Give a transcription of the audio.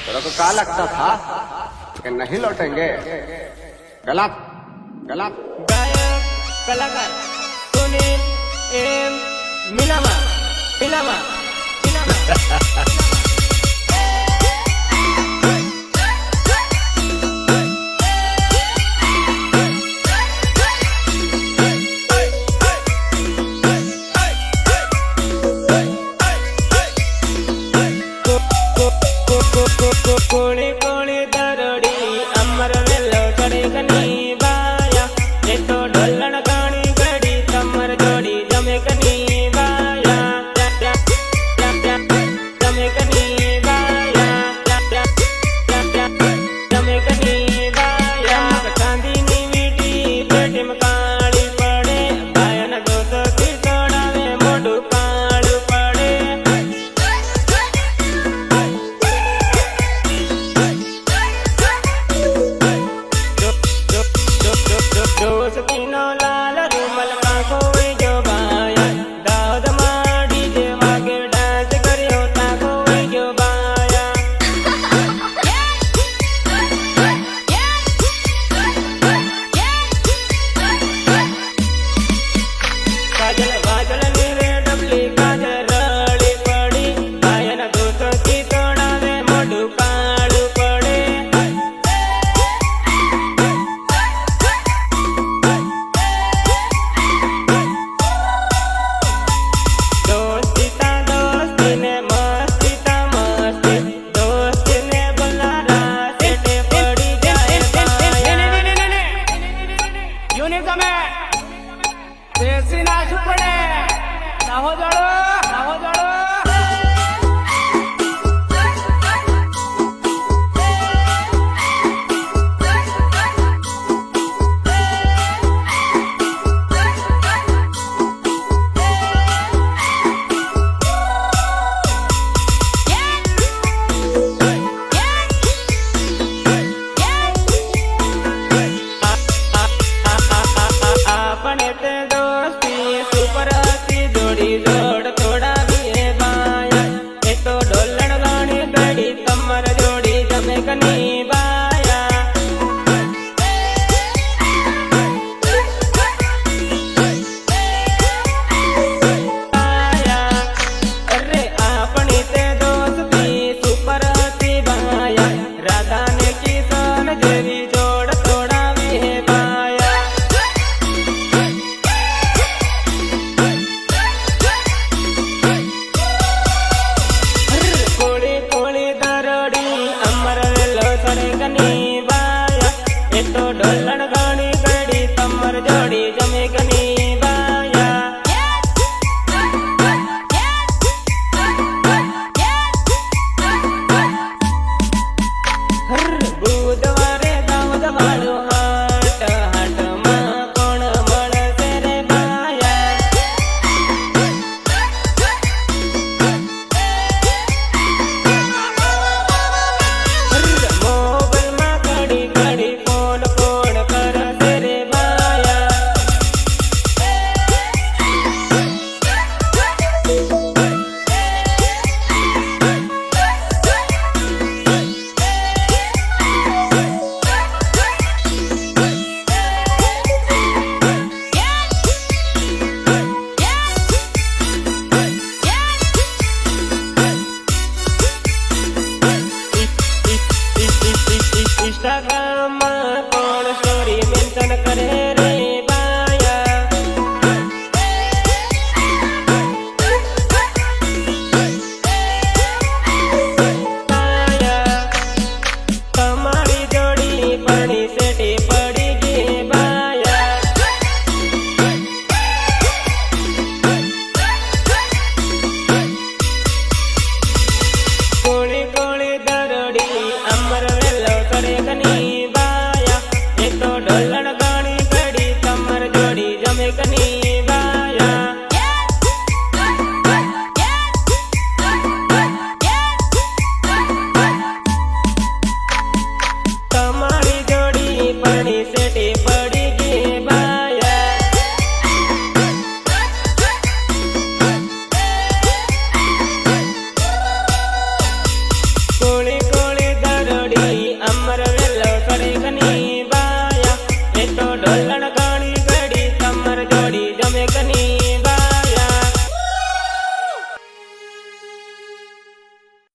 तेरे को क्या लगता था कि नहीं लौटेंगे? गलत गलत। गायक कलाकार सुनील एम मिलामा मिलामा मिलामा कोणी कोणी दरडी अमर वेलो चढ़े कनी बाया ये तो ढोलण गाणी गड़ी तमर जोड़ी जमे कनी बाया जमे कनी बाया जमे कनी बाया चांदी नी वीटी पेटी में काली पड़े बाया न दोस्त की तोड़ावे मोडू कालू पड़े दोस्तीनो लाल रूमल काको जो बाया दाऊद माडी जे वागे डांस करियो ताको जो बाया काजल वाजल नीरे डबली काजल रली पड़ी बाया न दोस्त की तोड़ावे मोडू कालू पड़े जोड़ थोड़ा भी है बाया ये तो ढोलण गाणी गड़ी तमर जोड़ी जमे कनी बाया बाया अरे अपनी ते दोस्ती सुपर थी बाया राधा ने किसान जेवी जोड़ थोड़ा भी है बाया तो ढोलण गाणी गड़ी तमर जोड़ी जमे कनी बाया बुधवारे दाऊद वाळो हाट हाट मा कोण मळसे रे बाया मोबाइल मा घड़ी घड़ी फोन फोन करसे रे बाया Instagram